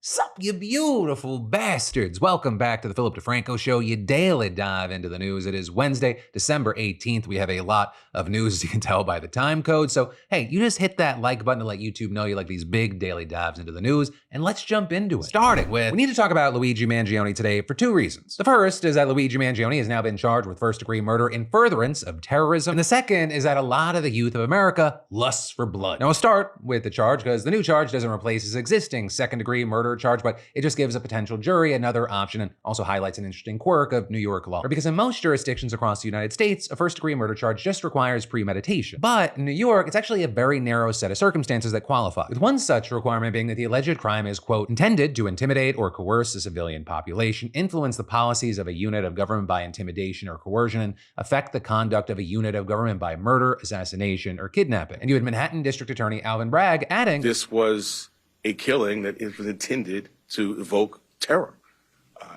Sup, you beautiful bastards. Welcome back to the Philip DeFranco Show, your daily dive into the news. It is Wednesday, December 18th. We have a lot of news, as you can tell by the time code. So, hey, you just hit that like button to let YouTube know you like these big daily dives into the news, and let's jump into it. Starting with, we need to talk about Luigi Mangione today for two reasons. The first is that Luigi Mangione has now been charged with first-degree murder in furtherance of terrorism. And the second is that a lot of the youth of America lusts for blood. Now, we'll start with the charge, because the new charge doesn't replace his existing second-degree murder charge, but it just gives a potential jury another option and also highlights an interesting quirk of New York law. Because in most jurisdictions across the United States, a first-degree murder charge just requires premeditation. But in New York, it's actually a very narrow set of circumstances that qualify, with one such requirement being that the alleged crime is, quote, intended to intimidate or coerce the civilian population, influence the policies of a unit of government by intimidation or coercion, and affect the conduct of a unit of government by murder, assassination, or kidnapping. And you had Manhattan District Attorney Alvin Bragg adding, this was a killing that was intended to evoke terror.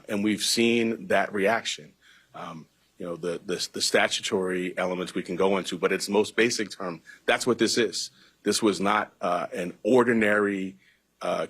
And we've seen that reaction. The statutory elements we can go into, but its most basic term, that's what this is. This was not an ordinary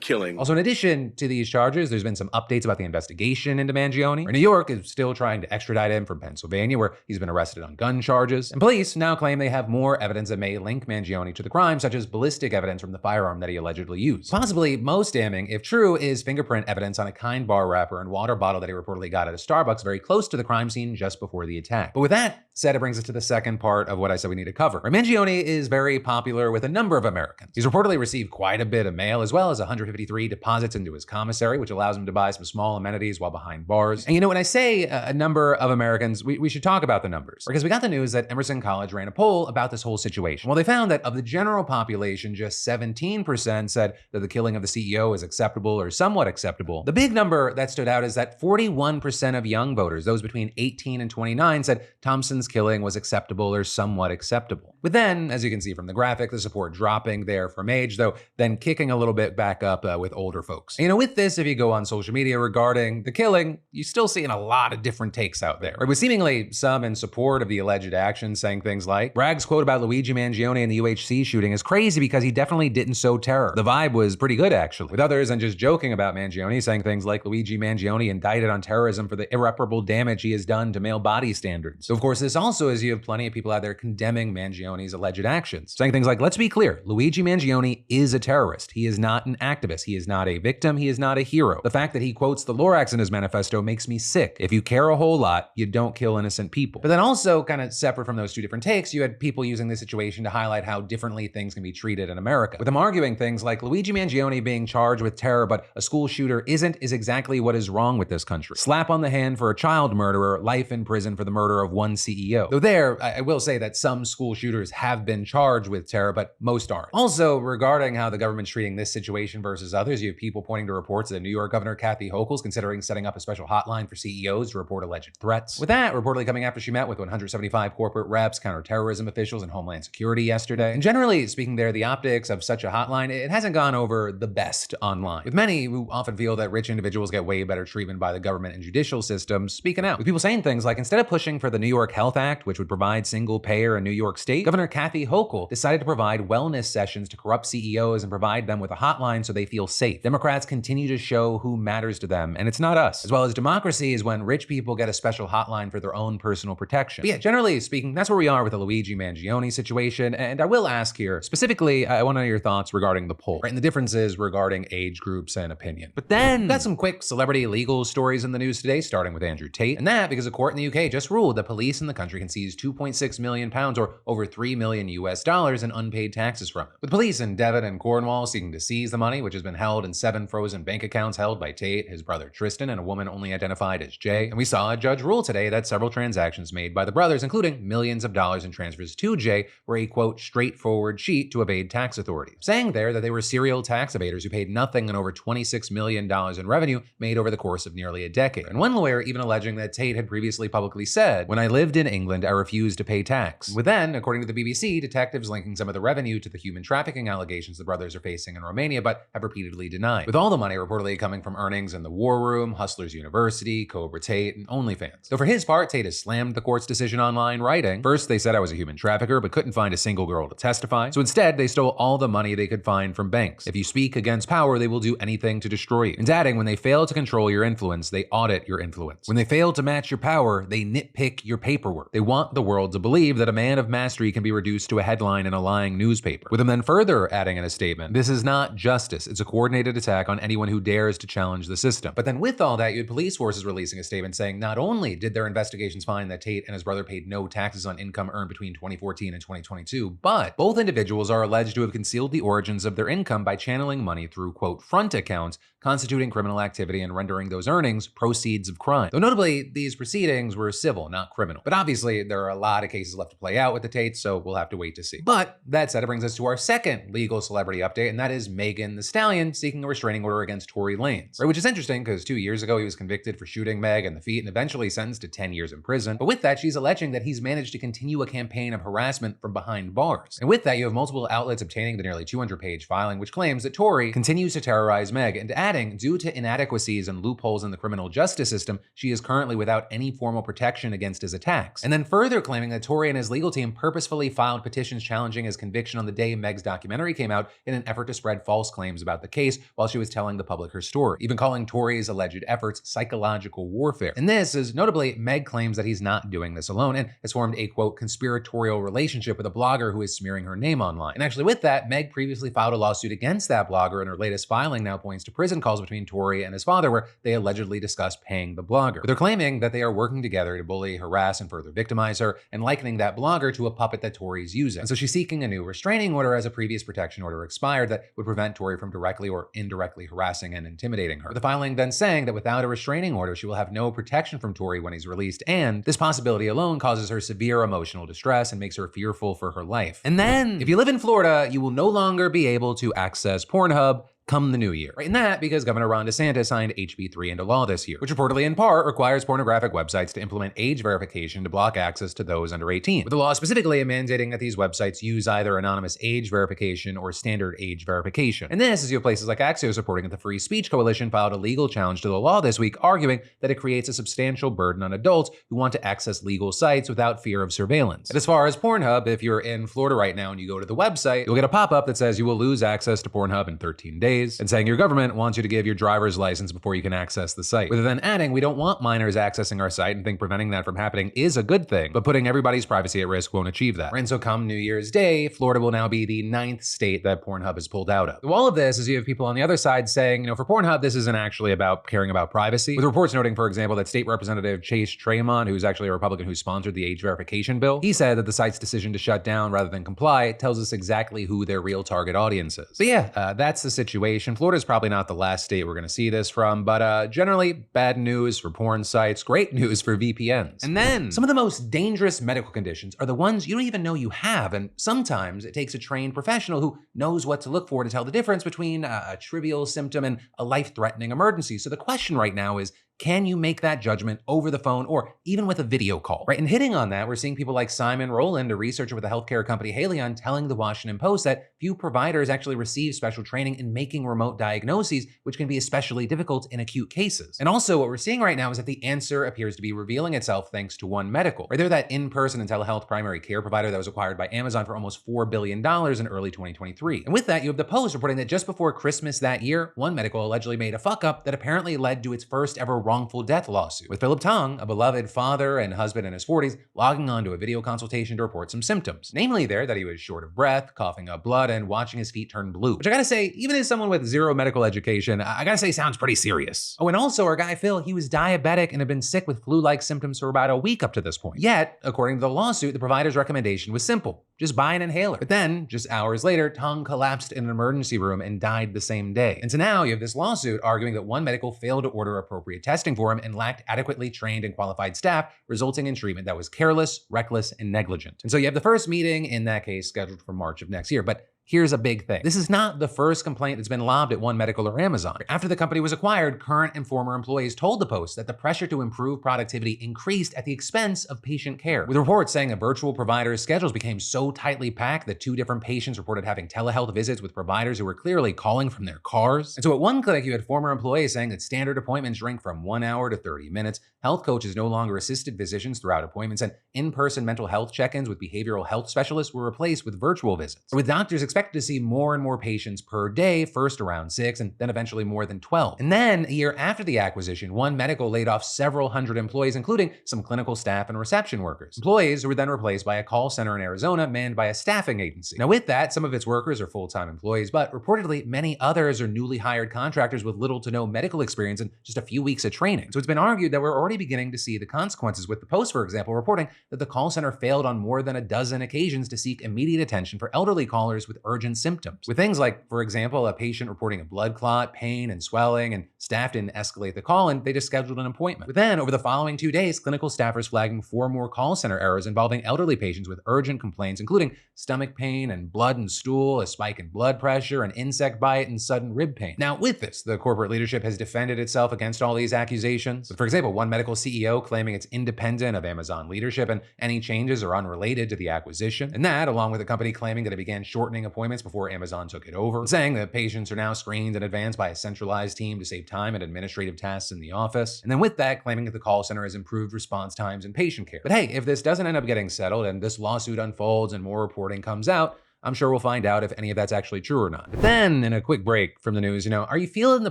killing. Also, in addition to these charges, there's been some updates about the investigation into Mangione. New York is still trying to extradite him from Pennsylvania, where he's been arrested on gun charges. And police now claim they have more evidence that may link Mangione to the crime, such as ballistic evidence from the firearm that he allegedly used. Possibly most damning, if true, is fingerprint evidence on a Kind bar wrapper and water bottle that he reportedly got at a Starbucks very close to the crime scene just before the attack. But with that said, it brings us to the second part of what I said we need to cover. Mangione is very popular with a number of Americans. He's reportedly received quite a bit of mail, as well as 153 deposits into his commissary, which allows him to buy some small amenities while behind bars. And when I say a number of Americans, we should talk about the numbers, because we got the news that Emerson College ran a poll about this whole situation. Well, they found that of the general population, just 17% said that the killing of the CEO is acceptable or somewhat acceptable. The big number that stood out is that 41% of young voters, those between 18 and 29, said Thompson's killing was acceptable or somewhat acceptable. But then, as you can see from the graphic, the support dropping there from age, though then kicking a little bit back up with older folks. With this, if you go on social media regarding the killing, you're still seeing a lot of different takes out there. With seemingly some in support of the alleged action saying things like, Bragg's quote about Luigi Mangione and the UHC shooting is crazy because he definitely didn't sow terror. The vibe was pretty good, actually. With others, and just joking about Mangione, saying things like Luigi Mangione indicted on terrorism for the irreparable damage he has done to male body standards. So of course, this also is you have plenty of people out there condemning Mangione's alleged actions, saying things like, let's be clear, Luigi Mangione is a terrorist. He is not an activist. He is not a victim. He is not a hero. The fact that he quotes the Lorax in his manifesto makes me sick. If you care a whole lot, you don't kill innocent people. But then also, kind of separate from those two different takes, you had people using this situation to highlight how differently things can be treated in America, with them arguing things like Luigi Mangione being charged with terror, but a school shooter isn't, is exactly what is wrong with this country. Slap on the hand for a child murderer, life in prison for the murder of one CEO. Though there, I will say that some school shooters have been charged with terror, but most aren't. Also, regarding how the government's treating this situation versus others, you have people pointing to reports that New York Governor Kathy Hochul is considering setting up a special hotline for CEOs to report alleged threats. With that reportedly coming after she met with 175 corporate reps, counterterrorism officials, and Homeland Security yesterday. And generally speaking there, the optics of such a hotline, it hasn't gone over the best online, with many who often feel that rich individuals get way better treatment by the government and judicial systems speaking out, with people saying things like, instead of pushing for the New York Health Act, which would provide single payer in New York State, Governor Kathy Hochul decided to provide wellness sessions to corrupt CEOs and provide them with a hotline so they feel safe. Democrats continue to show who matters to them, and it's not us. As well as democracy is when rich people get a special hotline for their own personal protection. But yeah, generally speaking, that's where we are with the Luigi Mangione situation, and I will ask here, specifically, I want to know your thoughts regarding the poll, right, and the differences regarding age groups and opinion. But then, got some quick celebrity legal stories in the news today, starting with Andrew Tate, and that because a court in the UK just ruled that police in the country can seize 2.6 million pounds or over $3 million in unpaid taxes from it. With police in Devon and Cornwall seeking to seize the money, which has been held in 7 frozen bank accounts held by Tate, his brother Tristan, and a woman only identified as Jay. And we saw a judge rule today that several transactions made by the brothers, including millions of dollars in transfers to Jay, were a, quote, straightforward cheat to evade tax authorities. Saying there that they were serial tax evaders who paid nothing on over $26 million in revenue made over the course of nearly a decade. And one lawyer even alleging that Tate had previously publicly said, when I lived in England are refused to pay tax. With then, according to the BBC, detectives linking some of the revenue to the human trafficking allegations the brothers are facing in Romania, but have repeatedly denied. With all the money reportedly coming from earnings in the War Room, Hustlers University, Cobra Tate, and OnlyFans. So for his part, Tate has slammed the court's decision online, writing, "First, they said I was a human trafficker, but couldn't find a single girl to testify. So instead, they stole all the money they could find from banks. If you speak against power, they will do anything to destroy you." And adding, when they fail to control your influence, they audit your influence. When they fail to match your power, they nitpick your paperwork. They want the world to believe that a man of mastery can be reduced to a headline in a lying newspaper. With him then further adding in a statement, "This is not justice. It's a coordinated attack on anyone who dares to challenge the system." But then with all that, you had police forces releasing a statement saying not only did their investigations find that Tate and his brother paid no taxes on income earned between 2014 and 2022, but both individuals are alleged to have concealed the origins of their income by channeling money through, quote, front accounts, constituting criminal activity and rendering those earnings proceeds of crime. Though notably, these proceedings were civil, not criminal. But obviously, there are a lot of cases left to play out with the Tates, so we'll have to wait to see. But that said, it brings us to our second legal celebrity update, and that is Megan Thee Stallion seeking a restraining order against Tory Lanez. Right, which is interesting because 2 years ago, he was convicted for shooting Meg in the feet and eventually sentenced to 10 years in prison. But with that, she's alleging that he's managed to continue a campaign of harassment from behind bars. And with that, you have multiple outlets obtaining the nearly 200-page filing, which claims that Tory continues to terrorize Meg, and adding, due to inadequacies and loopholes in the criminal justice system, she is currently without any formal protection against his attacks. And then further claiming that Tory and his legal team purposefully filed petitions challenging his conviction on the day Meg's documentary came out in an effort to spread false claims about the case while she was telling the public her story, even calling Tory's alleged efforts psychological warfare. And this is notably, Meg claims that he's not doing this alone and has formed a, quote, conspiratorial relationship with a blogger who is smearing her name online. And actually with that, Meg previously filed a lawsuit against that blogger, and her latest filing now points to prison calls between Tory and his father where they allegedly discussed paying the blogger. But they're claiming that they are working together to bully, harass, and further victimize her, and likening that blogger to a puppet that Tory's using. And so she's seeking a new restraining order as a previous protection order expired that would prevent Tory from directly or indirectly harassing and intimidating her. With the filing then saying that without a restraining order, she will have no protection from Tory when he's released, and this possibility alone causes her severe emotional distress and makes her fearful for her life. And then, if you live in Florida, you will no longer be able to access Pornhub come the new year. Right, and that because Governor Ron DeSantis signed HB 3 into law this year, which reportedly in part requires pornographic websites to implement age verification to block access to those under 18, with the law specifically mandating that these websites use either anonymous age verification or standard age verification. And this is you have places like Axios reporting that the Free Speech Coalition filed a legal challenge to the law this week, arguing that it creates a substantial burden on adults who want to access legal sites without fear of surveillance. And as far as Pornhub, if you're in Florida right now and you go to the website, you'll get a pop-up that says you will lose access to Pornhub in 13 days. And saying your government wants you to give your driver's license before you can access the site. With then adding, we don't want minors accessing our site and think preventing that from happening is a good thing, but putting everybody's privacy at risk won't achieve that. And so come New Year's Day, Florida will now be the 9th state that Pornhub has pulled out of. All of this is you have people on the other side saying, for Pornhub, this isn't actually about caring about privacy, with reports noting, for example, that State Representative Chase Tremont, who's actually a Republican who sponsored the age verification bill, he said that the site's decision to shut down rather than comply tells us exactly who their real target audience is. But yeah, that's the situation. Florida's probably not the last state we're going to see this from, but generally bad news for porn sites, great news for VPNs. And then some of the most dangerous medical conditions are the ones you don't even know you have, and sometimes it takes a trained professional who knows what to look for to tell the difference between a trivial symptom and a life-threatening emergency. So the question right now is, can you make that judgment over the phone or even with a video call, right? And hitting on that, we're seeing people like Simon Rowland, a researcher with the healthcare company Haleon, telling the Washington Post that few providers actually receive special training in making remote diagnoses, which can be especially difficult in acute cases. And also what we're seeing right now is that the answer appears to be revealing itself thanks to One Medical, right? They're that in-person and telehealth primary care provider that was acquired by Amazon for almost $4 billion in early 2023. And with that, you have the Post reporting that just before Christmas that year, One Medical allegedly made a fuck up that apparently led to its first ever wrongful death lawsuit, with Philip Tong, a beloved father and husband in his 40s, logging on to a video consultation to report some symptoms. Namely there that he was short of breath, coughing up blood, and watching his feet turn blue. Which I gotta say, even as someone with zero medical education, I gotta say sounds pretty serious. Oh, and also our guy Phil, he was diabetic and had been sick with flu-like symptoms for about a week up to this point. Yet, according to the lawsuit, the provider's recommendation was simple. Just buy an inhaler. But then, just hours later, Tong collapsed in an emergency room and died the same day. And so now you have this lawsuit arguing that One Medical failed to order appropriate testing for him and lacked adequately trained and qualified staff, resulting in treatment that was careless, reckless, and negligent. And so you have the first meeting in that case scheduled for March of next year. But here's a big thing. This is not the first complaint that's been lobbed at One Medical or Amazon. After the company was acquired, current and former employees told the Post that the pressure to improve productivity increased at the expense of patient care, with reports saying that virtual providers' schedules became so tightly packed that 2 different patients reported having telehealth visits with providers who were clearly calling from their cars. And so at one clinic, you had former employees saying that standard appointments shrink from 1 hour to 30 minutes, health coaches no longer assisted physicians throughout appointments, and in-person mental health check-ins with behavioral health specialists were replaced with virtual visits. With doctors expected to see more and more patients per day, first around 6 and then eventually more than 12. And then a year after the acquisition, One Medical laid off several hundred employees, including some clinical staff and reception workers. Employees who were then replaced by a call center in Arizona manned by a staffing agency. Now with that, some of its workers are full-time employees, but reportedly many others are newly hired contractors with little to no medical experience and just a few weeks of training. So it's been argued that we're already beginning to see the consequences, with the Post, for example, reporting that the call center failed on more than a dozen occasions to seek immediate attention for elderly callers with urgent symptoms. With things like, for example, a patient reporting a blood clot, pain, and swelling, and staff didn't escalate the call and they just scheduled an appointment. But then, over the following 2 days, clinical staffers flagging 4 more call center errors involving elderly patients with urgent complaints, including stomach pain and blood and stool, a spike in blood pressure, an insect bite, and sudden rib pain. Now, with this, the corporate leadership has defended itself against all these accusations. With, for example, One Medical CEO claiming it's independent of Amazon leadership and any changes are unrelated to the acquisition. And that, along with the company claiming that it began shortening appointments before Amazon took it over, saying that patients are now screened in advance by a centralized team to save time and administrative tasks in the office. And then with that, claiming that the call center has improved response times and patient care. But hey, if this doesn't end up getting settled and this lawsuit unfolds and more reporting comes out, I'm sure we'll find out if any of that's actually true or not. But then, in a quick break from the news, are you feeling the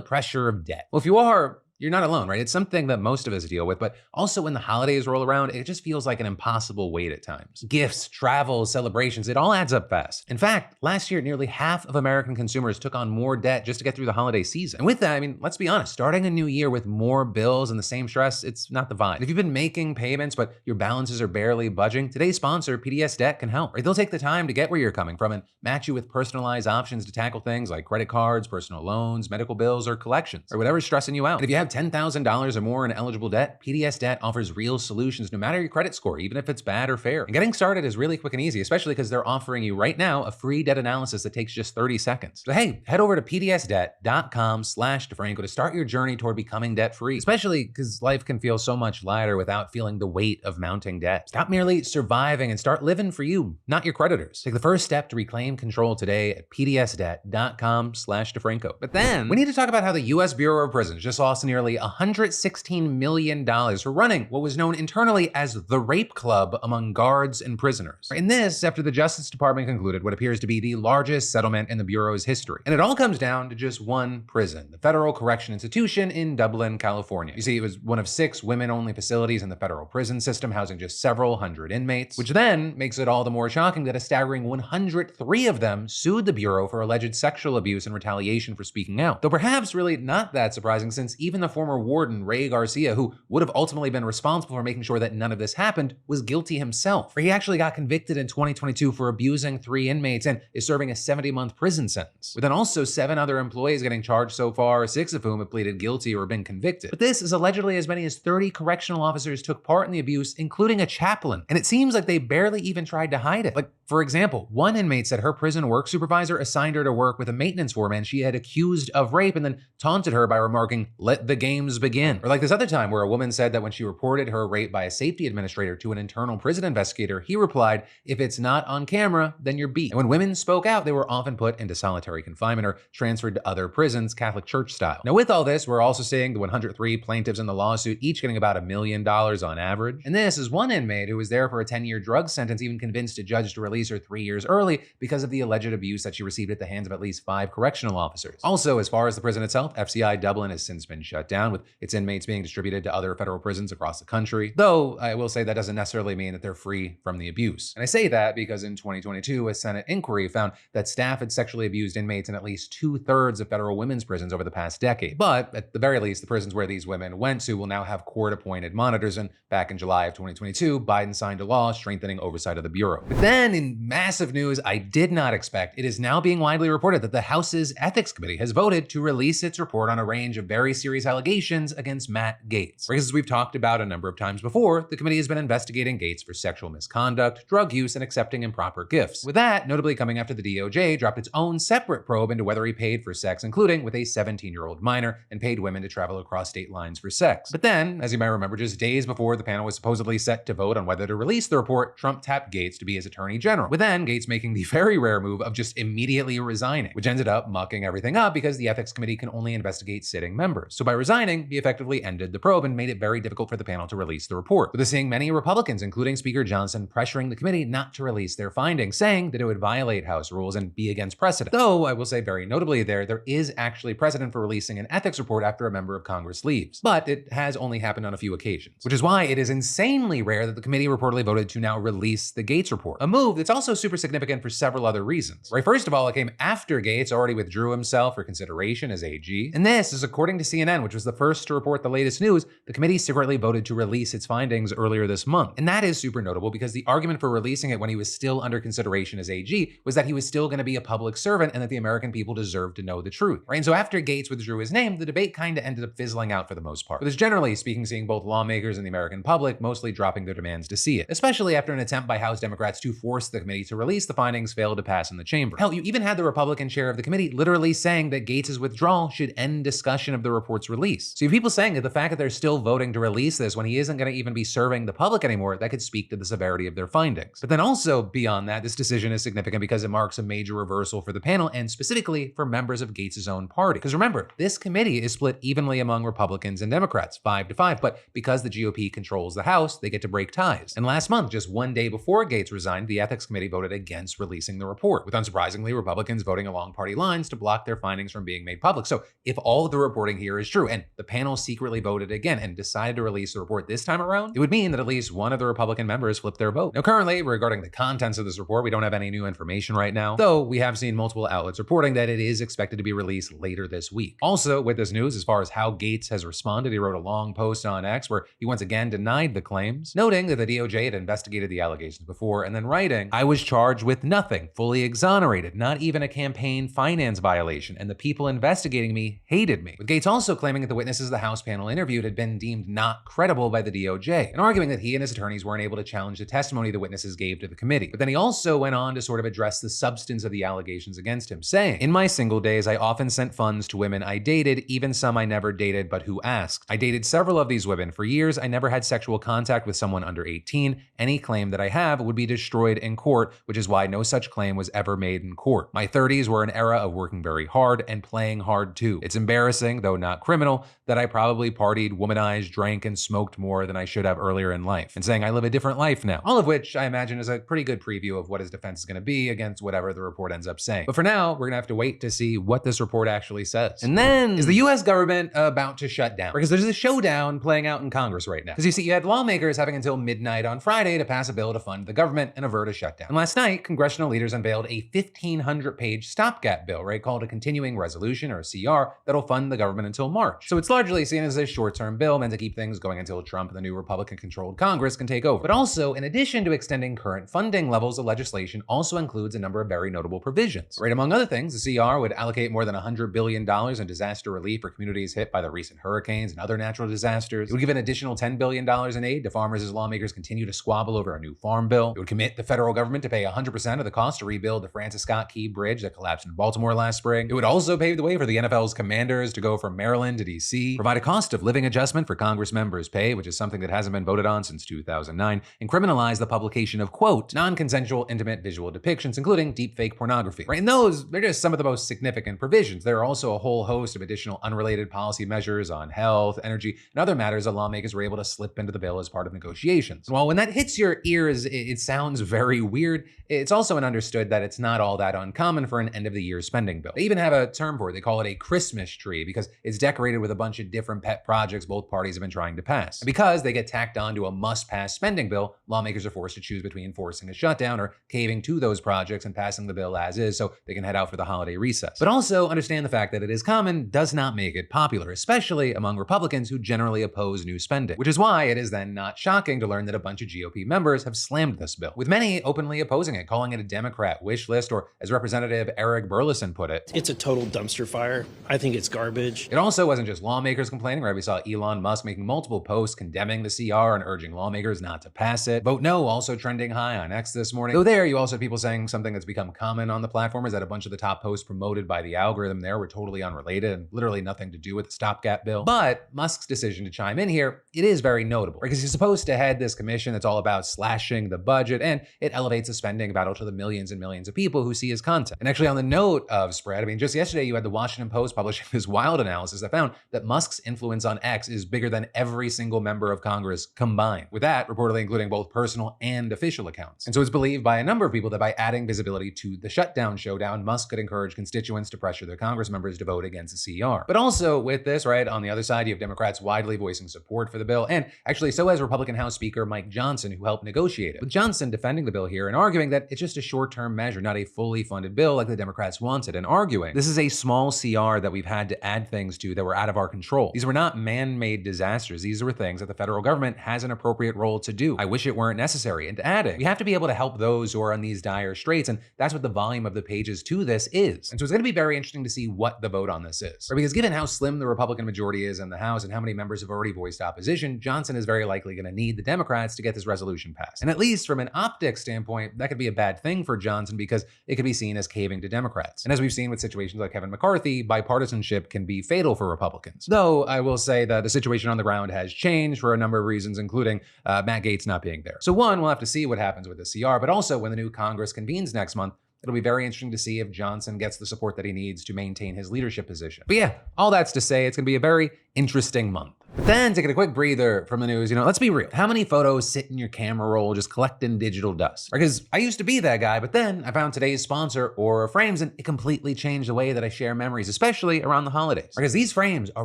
pressure of debt? Well, if you are, you're not alone, right? It's something that most of us deal with, but also when the holidays roll around, it just feels like an impossible weight at times. Gifts, travel, celebrations, it all adds up fast. In fact, last year, nearly half of American consumers took on more debt just to get through the holiday season. And with that, let's be honest, starting a new year with more bills and the same stress, it's not the vibe. And if you've been making payments, but your balances are barely budging, today's sponsor, PDS Debt, can help. Right? They'll take the time to get where you're coming from and match you with personalized options to tackle things like credit cards, personal loans, medical bills, or collections, or whatever's stressing you out. And if you have $10,000 or more in eligible debt, PDS Debt offers real solutions no matter your credit score, even if it's bad or fair. And getting started is really quick and easy, especially because they're offering you right now a free debt analysis that takes just 30 seconds. So hey, head over to pdsdebt.com/DeFranco to start your journey toward becoming debt-free, especially because life can feel so much lighter without feeling the weight of mounting debt. Stop merely surviving and start living for you, not your creditors. Take the first step to reclaim control today at pdsdebt.com/DeFranco. But then we need to talk about how the U.S. Bureau of Prisons just lost nearly $116 million for running what was known internally as the Rape Club among guards and prisoners. And this after the Justice Department concluded what appears to be the largest settlement in the Bureau's history. And it all comes down to just one prison, the Federal Correction Institution in Dublin, California. You see, it was one of 6 women-only facilities in the federal prison system, housing just several hundred inmates, which then makes it all the more shocking that a staggering 103 of them sued the Bureau for alleged sexual abuse and retaliation for speaking out. Though perhaps really not that surprising, since even the former warden, Ray Garcia, who would have ultimately been responsible for making sure that none of this happened, was guilty himself. He actually got convicted in 2022 for abusing 3 inmates and is serving a 70-month prison sentence, with then also 7 other employees getting charged so far, 6 of whom have pleaded guilty or been convicted. But this is allegedly as many as 30 correctional officers took part in the abuse, including a chaplain. And it seems like they barely even tried to hide it. Like, for example, one inmate said her prison work supervisor assigned her to work with a maintenance foreman she had accused of rape and then taunted her by remarking, "Let the games begin." Or like this other time where a woman said that when she reported her rape by a safety administrator to an internal prison investigator, he replied, "If it's not on camera, then you're beat." And when women spoke out, they were often put into solitary confinement or transferred to other prisons, Catholic Church style. Now with all this, we're also seeing the 103 plaintiffs in the lawsuit each getting about $1 million on average. And this is one inmate who was there for a 10-year drug sentence, even convinced a judge to release her 3 years early because of the alleged abuse that she received at the hands of at least 5 correctional officers. Also, as far as the prison itself, FCI Dublin has since been shut down, with its inmates being distributed to other federal prisons across the country. Though, I will say that doesn't necessarily mean that they're free from the abuse. And I say that because in 2022, a Senate inquiry found that staff had sexually abused inmates in at least 2/3 of federal women's prisons over the past decade. But at the very least, the prisons where these women went to will now have court-appointed monitors, and back in July of 2022, Biden signed a law strengthening oversight of the Bureau. But then in in massive news I did not expect, it is now being widely reported that the House's Ethics Committee has voted to release its report on a range of very serious allegations against Matt Gaetz. Because as we've talked about a number of times before, the committee has been investigating Gaetz for sexual misconduct, drug use, and accepting improper gifts. With that, notably coming after the DOJ dropped its own separate probe into whether he paid for sex, including with a 17-year-old minor, and paid women to travel across state lines for sex. But then, as you might remember, just days before the panel was supposedly set to vote on whether to release the report, Trump tapped Gaetz to be his attorney general, with then Gaetz making the very rare move of just immediately resigning, which ended up mucking everything up because the ethics committee can only investigate sitting members. So by resigning, he effectively ended the probe and made it very difficult for the panel to release the report, with us seeing many Republicans, including Speaker Johnson, pressuring the committee not to release their findings, saying that it would violate House rules and be against precedent. Though, I will say very notably there is actually precedent for releasing an ethics report after a member of Congress leaves. But it has only happened on a few occasions, which is why it is insanely rare that the committee reportedly voted to now release the Gaetz report. A move that's also super significant for several other reasons. Right, first of all, it came after Gaetz already withdrew himself for consideration as AG. And this is according to CNN, which was the first to report the latest news. The committee secretly voted to release its findings earlier this month. And that is super notable because the argument for releasing it when he was still under consideration as AG was that he was still going to be a public servant and that the American people deserved to know the truth. Right, and so after Gaetz withdrew his name, the debate kind of ended up fizzling out for the most part. But there's generally speaking seeing both lawmakers and the American public mostly dropping their demands to see it, especially after an attempt by House Democrats to force the committee to release the findings failed to pass in the chamber. Hell, you even had the Republican chair of the committee literally saying that Gaetz's withdrawal should end discussion of the report's release. So you have people saying that the fact that they're still voting to release this when he isn't going to even be serving the public anymore, that could speak to the severity of their findings. But then also beyond that, this decision is significant because it marks a major reversal for the panel and specifically for members of Gaetz's own party. Because remember, this committee is split evenly among Republicans and Democrats, 5-5, but because the GOP controls the House, they get to break ties. And last month, just one day before Gaetz resigned, the Ethics Committee voted against releasing the report, with unsurprisingly Republicans voting along party lines to block their findings from being made public. So if all of the reporting here is true, and the panel secretly voted again and decided to release the report this time around, it would mean that at least one of the Republican members flipped their vote. Now currently, regarding the contents of this report, we don't have any new information right now, though we have seen multiple outlets reporting that it is expected to be released later this week. Also, with this news, as far as how Gaetz has responded, he wrote a long post on X where he once again denied the claims, noting that the DOJ had investigated the allegations before, and then writing, "I was charged with nothing, fully exonerated, not even a campaign finance violation, and the people investigating me hated me." With Gaetz also claiming that the witnesses the House panel interviewed had been deemed not credible by the DOJ, and arguing that he and his attorneys weren't able to challenge the testimony the witnesses gave to the committee. But then he also went on to sort of address the substance of the allegations against him, saying, "In my single days, I often sent funds to women I dated, even some I never dated but who asked. I dated several of these women. For years, I never had sexual contact with someone under 18. Any claim that I have would be destroyed in court, which is why no such claim was ever made in court. My 30s were an era of working very hard and playing hard too. It's embarrassing, though not criminal, that I probably partied, womanized, drank, and smoked more than I should have earlier in life, and saying I live a different life now." All of which I imagine is a pretty good preview of what his defense is going to be against whatever the report ends up saying. But for now, we're going to have to wait to see what this report actually says. And then, is the US government about to shut down? Because there's a showdown playing out in Congress right now. Because you see, you had lawmakers having until midnight on Friday to pass a bill to fund the government and avert a shutdown. And last night, congressional leaders unveiled a 1,500-page stopgap bill, right, called a continuing resolution, or a CR, that'll fund the government until March. So it's largely seen as a short-term bill meant to keep things going until Trump and the new Republican-controlled Congress can take over. But also, in addition to extending current funding levels, the legislation also includes a number of very notable provisions. Right, among other things, the CR would allocate more than $100 billion in disaster relief for communities hit by the recent hurricanes and other natural disasters. It would give an additional $10 billion in aid to farmers as lawmakers continue to squabble over a new farm bill. It would commit the federal government to pay 100% of the cost to rebuild the Francis Scott Key Bridge that collapsed in Baltimore last spring. It would also pave the way for the NFL's Commanders to go from Maryland to DC, provide a cost of living adjustment for Congress members' pay, which is something that hasn't been voted on since 2009, and criminalize the publication of, quote, non-consensual intimate visual depictions, including deepfake pornography. Right, and those, they're just some of the most significant provisions. There are also a whole host of additional unrelated policy measures on health, energy, and other matters that lawmakers were able to slip into the bill as part of negotiations. And while when that hits your ears, it sounds very weird, it's also understood that it's not all that uncommon for an end-of-the-year spending bill. They even have a term for it. They call it a Christmas tree because it's decorated with a bunch of different pet projects both parties have been trying to pass. And because they get tacked on to a must-pass spending bill, lawmakers are forced to choose between forcing a shutdown or caving to those projects and passing the bill as is so they can head out for the holiday recess. But also understand the fact that it is common does not make it popular, especially among Republicans who generally oppose new spending, which is why it is then not shocking to learn that a bunch of GOP members have slammed this bill, with many openly opposing it, calling it a Democrat wish list, or as Representative Eric Burleson put it, it's a total dumpster fire. I think it's garbage. It also wasn't just lawmakers complaining, right? We saw Elon Musk making multiple posts condemning the CR and urging lawmakers not to pass it. Vote no also trending high on X this morning. Though there, you also had people saying something that's become common on the platform is that a bunch of the top posts promoted by the algorithm there were totally unrelated and literally nothing to do with the stopgap bill. But Musk's decision to chime in here, it is very notable, right? Because he's supposed to head this commission that's all about slashing the budget, and it elevates the spending battle to the millions and millions of people who see his content. And actually, on the note of spread, I mean, just yesterday you had the Washington Post publishing this wild analysis that found that Musk's influence on X is bigger than every single member of Congress combined, with that reportedly including both personal and official accounts. And so it's believed by a number of people that by adding visibility to the shutdown showdown, Musk could encourage constituents to pressure their Congress members to vote against the CR. But also with this, right, on the other side, you have Democrats widely voicing support for the bill, and actually so has Republican House Speaker Mike Johnson, who helped negotiate it, with Johnson defending the bill here and arguing that it's just a short-term measure, not a fully funded bill like the Democrats wanted, and arguing this is a small CR that we've had to add things to that were out of our control. These were not man-made disasters. These were things that the federal government has an appropriate role to do. I wish it weren't necessary. And adding, we have to be able to help those who are on these dire straits, and that's what the volume of the pages to this is. And so it's going to be very interesting to see what the vote on this is. Right? Because given how slim the Republican majority is in the House and how many members have already voiced opposition, Johnson is very likely going to need the Democrats to get this resolution passed. And at least from an optics standpoint, that could be a bad thing for Johnson because it could be seen as caving to Democrats. And as we've seen with situations like Kevin McCarthy, bipartisanship can be fatal for Republicans. Though I will say that the situation on the ground has changed for a number of reasons, including Matt Gaetz not being there. So one, we'll have to see what happens with the CR, but also when the new Congress convenes next month, it'll be very interesting to see if Johnson gets the support that he needs to maintain his leadership position. But yeah, all that's to say it's going to be a very interesting month. But then, taking a quick breather from the news, let's be real. How many photos sit in your camera roll just collecting digital dust? Because I used to be that guy, but then I found today's sponsor, Aura Frames, and it completely changed the way that I share memories, especially around the holidays. Because these frames are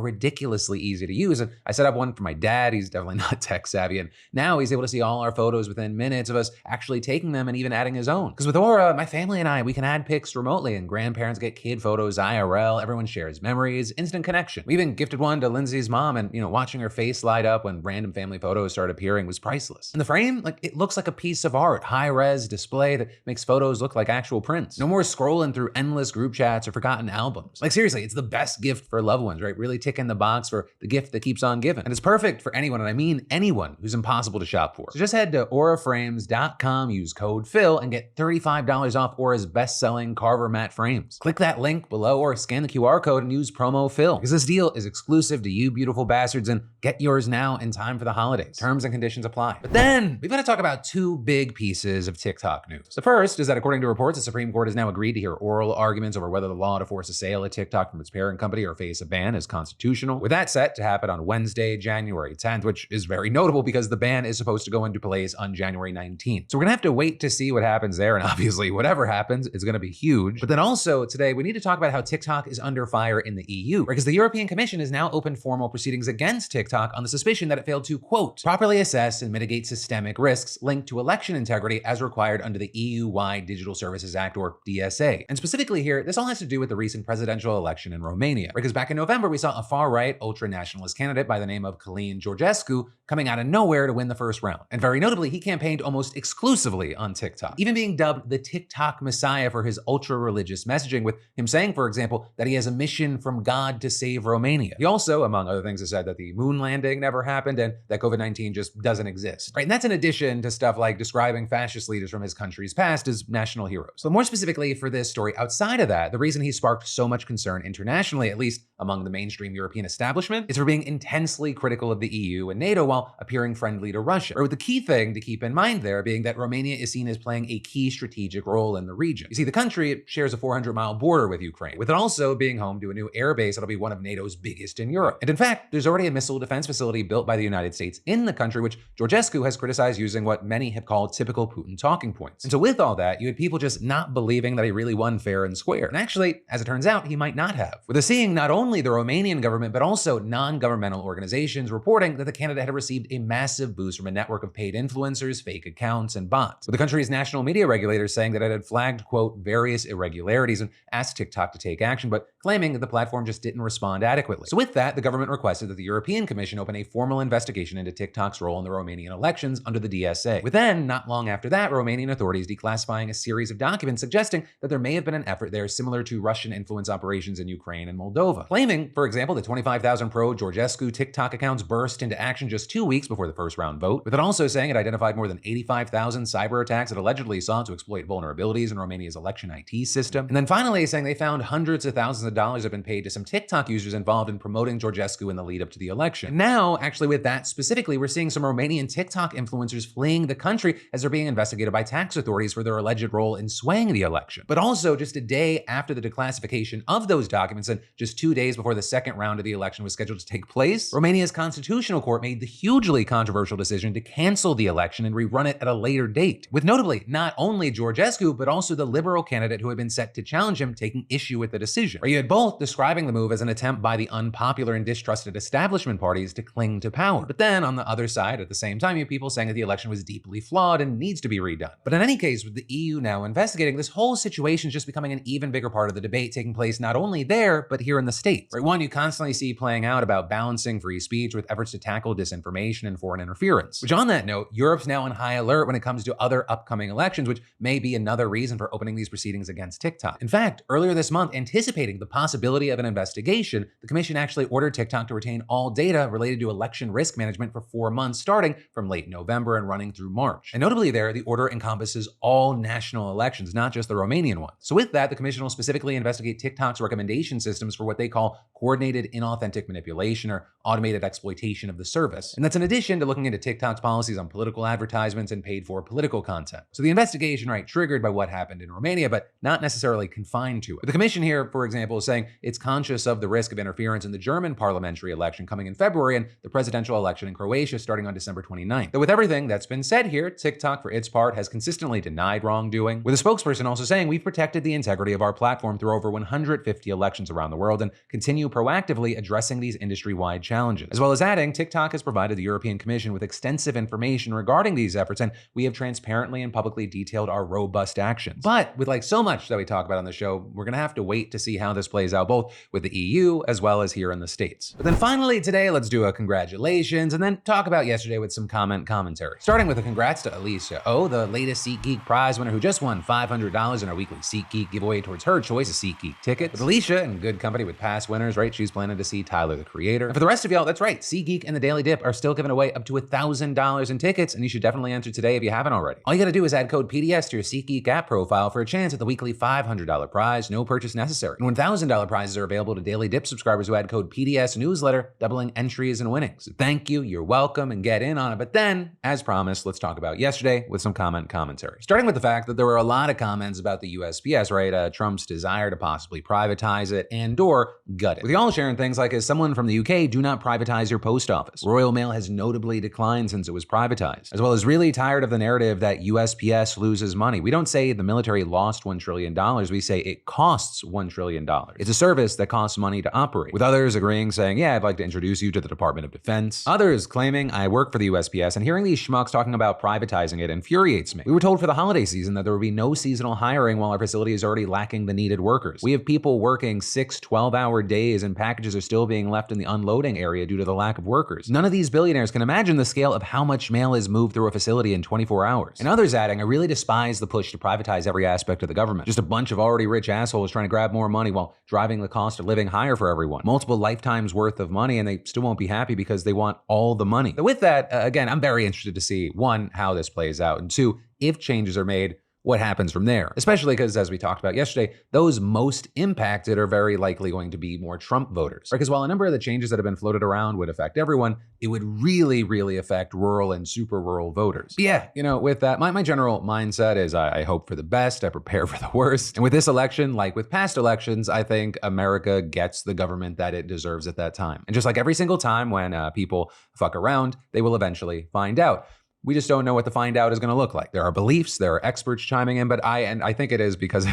ridiculously easy to use, and I set up one for my dad. He's definitely not tech savvy, and now he's able to see all our photos within minutes of us actually taking them and even adding his own. Because with Aura, my family and I, we can add pics remotely, and grandparents get kid photos IRL, everyone shares memories, instant connection. We even gifted one to Lindsay's mom, and watching her face light up when random family photos started appearing was priceless. And the frame, it looks like a piece of art, high-res display that makes photos look like actual prints. No more scrolling through endless group chats or forgotten albums. Seriously, it's the best gift for loved ones, right? Really ticking the box for the gift that keeps on giving. And it's perfect for anyone, and I mean anyone, who's impossible to shop for. So just head to auraframes.com, use code PHIL, and get $35 off Aura's best-selling Carver matte frames. Click that link below or scan the QR code and use promo PHIL, because this deal is exclusive to you beautiful bastards, and get yours now in time for the holidays. Terms and conditions apply. But then we've got to talk about two big pieces of TikTok news. The first is that according to reports, the Supreme Court has now agreed to hear oral arguments over whether the law to force a sale of TikTok from its parent company or face a ban is constitutional, with that set to happen on Wednesday, January 10th, which is very notable because the ban is supposed to go into place on January 19th. So we're gonna have to wait to see what happens there, and obviously whatever happens is gonna be huge. But then also today, we need to talk about how TikTok is under fire in the EU, because the European Commission has now opened formal proceedings against TikTok on the suspicion that it failed to, quote, properly assess and mitigate systemic risks linked to election integrity as required under the EU-wide Digital Services Act, or DSA. And specifically here, this all has to do with the recent presidential election in Romania, because back in November, we saw a far-right ultra-nationalist candidate by the name of Călin Georgescu coming out of nowhere to win the first round. And very notably, he campaigned almost exclusively on TikTok, even being dubbed the TikTok Messiah for his ultra-religious messaging, with him saying, for example, that he has a mission from God to save Romania. He also, among other things, has said that the moon landing never happened and that COVID-19 just doesn't exist. Right? And that's in addition to stuff like describing fascist leaders from his country's past as national heroes. But more specifically for this story, outside of that, the reason he sparked so much concern internationally, at least among the mainstream European establishment, is for being intensely critical of the EU and NATO while appearing friendly to Russia. Or with the key thing to keep in mind there being that Romania is seen as playing a key strategic role in the region. You see, the country shares a 400-mile border with Ukraine, with it also being home to a new air base that'll be one of NATO's biggest in Europe. And in fact, there's already a missile defense facility built by the United States in the country, which Georgescu has criticized using what many have called typical Putin talking points. And so with all that, you had people just not believing that he really won fair and square. And actually, as it turns out, he might not have. With us seeing not only the Romanian government, but also non-governmental organizations reporting that the candidate had received a massive boost from a network of paid influencers, fake accounts, and bots. With the country's national media regulators saying that it had flagged, quote, various irregularities and asked TikTok to take action, but claiming that the platform just didn't respond adequately. So with that, the government requested that the European European Commission open a formal investigation into TikTok's role in the Romanian elections under the DSA. With then, not long after that, Romanian authorities declassifying a series of documents suggesting that there may have been an effort there similar to Russian influence operations in Ukraine and Moldova. Claiming, for example, that 25,000 pro-Georgescu TikTok accounts burst into action just 2 weeks before the first round vote, with it also saying it identified more than 85,000 cyber attacks that allegedly sought to exploit vulnerabilities in Romania's election IT system. And then finally saying they found hundreds of thousands of dollars have been paid to some TikTok users involved in promoting Georgescu in the lead up to the election. And now, actually with that specifically, we're seeing some Romanian TikTok influencers fleeing the country as they're being investigated by tax authorities for their alleged role in swaying the election. But also just a day after the declassification of those documents and just 2 days before the second round of the election was scheduled to take place, Romania's constitutional court made the hugely controversial decision to cancel the election and rerun it at a later date, with notably not only Georgescu, but also the liberal candidate who had been set to challenge him taking issue with the decision. You had both describing the move as an attempt by the unpopular and distrusted establishment parties to cling to power. But then on the other side, at the same time, you have people saying that the election was deeply flawed and needs to be redone. But in any case, with the EU now investigating, this whole situation is just becoming an even bigger part of the debate taking place not only there, but here in the States. Right? One you constantly see playing out about balancing free speech with efforts to tackle disinformation and foreign interference. Which on that note, Europe's now on high alert when it comes to other upcoming elections, which may be another reason for opening these proceedings against TikTok. In fact, earlier this month, anticipating the possibility of an investigation, the Commission actually ordered TikTok to retain all data related to election risk management for 4 months, starting from late November and running through March. And notably there, the order encompasses all national elections, not just the Romanian ones. So with that, the Commission will specifically investigate TikTok's recommendation systems for what they call coordinated inauthentic manipulation or automated exploitation of the service. And that's in addition to looking into TikTok's policies on political advertisements and paid for political content. So the investigation, right, triggered by what happened in Romania, but not necessarily confined to it. But the Commission here, for example, is saying it's conscious of the risk of interference in the German parliamentary election coming in February and the presidential election in Croatia starting on December 29th. Though with everything that's been said here, TikTok, for its part, has consistently denied wrongdoing, with a spokesperson also saying we've protected the integrity of our platform through over 150 elections around the world and continue proactively addressing these industry-wide challenges. As well as adding, TikTok has provided the European Commission with extensive information regarding these efforts, and we have transparently and publicly detailed our robust actions. But with like so much that we talk about on the show, we're gonna have to wait to see how this plays out, both with the EU as well as here in the States. But then finally today, let's do a congratulations and then talk about yesterday with some commentary. Starting with a congrats to Alicia O, the latest SeatGeek prize winner who just won $500 in our weekly SeatGeek giveaway towards her choice of SeatGeek ticket. With Alicia in good company with past winners, right? She's planning to see Tyler, the Creator. And for the rest of y'all, that's right, SeatGeek and the Daily Dip are still giving away up to $1,000 in tickets, and you should definitely enter today if you haven't already. All you gotta do is add code PDS to your SeatGeek app profile for a chance at the weekly $500 prize, no purchase necessary. And $1,000 prizes are available to Daily Dip subscribers who add code PDS newsletter, doubling entries and winnings. So thank you, you're welcome, and get in on it. But then, as promised, let's talk about yesterday with some commentary. Starting with the fact that there were a lot of comments about the USPS, right? Trump's desire to possibly privatize it and/or gut it. With y'all sharing things like, as someone from the UK, do not privatize your post office. Royal Mail has notably declined since it was privatized, as well as really tired of the narrative that USPS loses money. We don't say the military lost $1 trillion, we say it costs $1 trillion. It's a service that costs money to operate. With others agreeing, saying, yeah, I'd like to introduce you to the Department of Defense. Others claiming, I work for the USPS, and hearing these schmucks talking about privatizing it infuriates me. We were told for the holiday season that there would be no seasonal hiring while our facility is already lacking the needed workers. We have people working 6 12-hour days and packages are still being left in the unloading area due to the lack of workers. None of these billionaires can imagine the scale of how much mail is moved through a facility in 24 hours. And others adding, I really despise the push to privatize every aspect of the government. Just a bunch of already rich assholes trying to grab more money while driving the cost of living higher for everyone. Multiple lifetimes worth of money, and they still won't be happy because they want all the money. But with that, again, I'm very interested to see, one, how this plays out, and two, if changes are made, what happens from there. Especially because, as we talked about yesterday, those most impacted are very likely going to be more Trump voters. Because while a number of the changes that have been floated around would affect everyone, it would really affect rural and super rural voters. But yeah, with that, my general mindset is I hope for the best, I prepare for the worst. And with this election, like with past elections, I think America gets the government that it deserves at that time. And just like every single time when people fuck around, they will eventually find out. We just don't know what the find out is going to look like. There are beliefs, there are experts chiming in, but I think it is because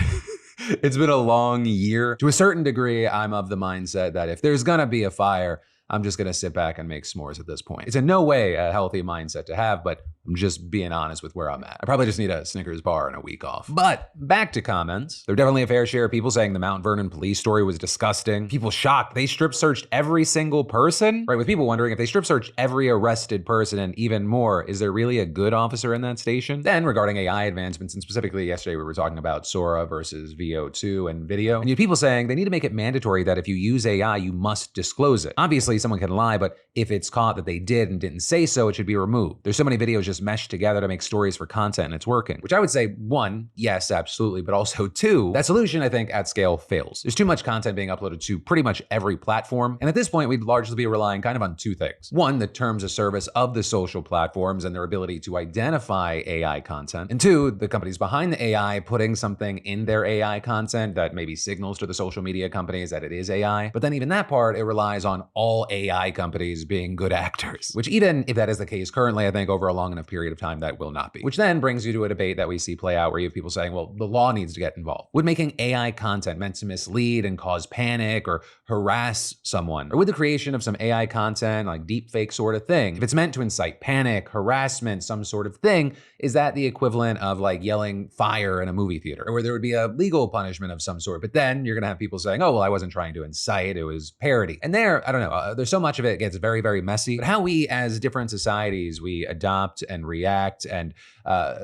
it's been a long year. To a certain degree, I'm of the mindset that if there's going to be a fire, I'm just gonna sit back and make s'mores at this point. It's in no way a healthy mindset to have, but I'm just being honest with where I'm at. I probably just need a Snickers bar and a week off. But back to comments. There are definitely a fair share of people saying the Mount Vernon police story was disgusting. People shocked they strip searched every single person, right? With people wondering if they strip searched every arrested person and even more, is there really a good officer in that station? Then regarding AI advancements, and specifically yesterday we were talking about Sora versus VO2 and video, and you had people saying they need to make it mandatory that if you use AI, you must disclose it. Obviously someone can lie, but if it's caught that they did and didn't say so, it should be removed. There's so many videos just meshed together to make stories for content and it's working. Which I would say, one, yes, absolutely, but also two, that solution I think at scale fails. There's too much content being uploaded to pretty much every platform, and at this point we'd largely be relying kind of on two things. One, the terms of service of the social platforms and their ability to identify AI content, and two, the companies behind the AI putting something in their AI content that maybe signals to the social media companies that it is AI. But then even that part, it relies on all AI companies being good actors, which even if that is the case currently, I think over a long enough period of time that will not be. Which then brings you to a debate that we see play out where you have people saying, well, the law needs to get involved. Would making AI content meant to mislead and cause panic or harass someone, or would the creation of some AI content, like deep fake sort of thing, if it's meant to incite panic, harassment, some sort of thing, is that the equivalent of like yelling fire in a movie theater, or where there would be a legal punishment of some sort? But then you're gonna have people saying, oh, well, I wasn't trying to incite, it was parody. And there, I don't know, there's so much of it gets very, very messy. But how we as different societies, we adopt and react and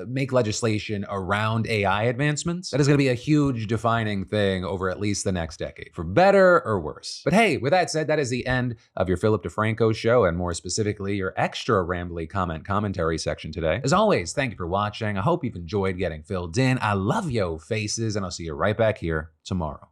make legislation around AI advancements, that is gonna be a huge defining thing over at least the next decade, for better or worse. But hey, with that said, that is the end of your Philip DeFranco show, and more specifically, your extra rambly commentary section today. As always, thank you for watching. I hope you've enjoyed getting filled in. I love yo faces, and I'll see you right back here tomorrow.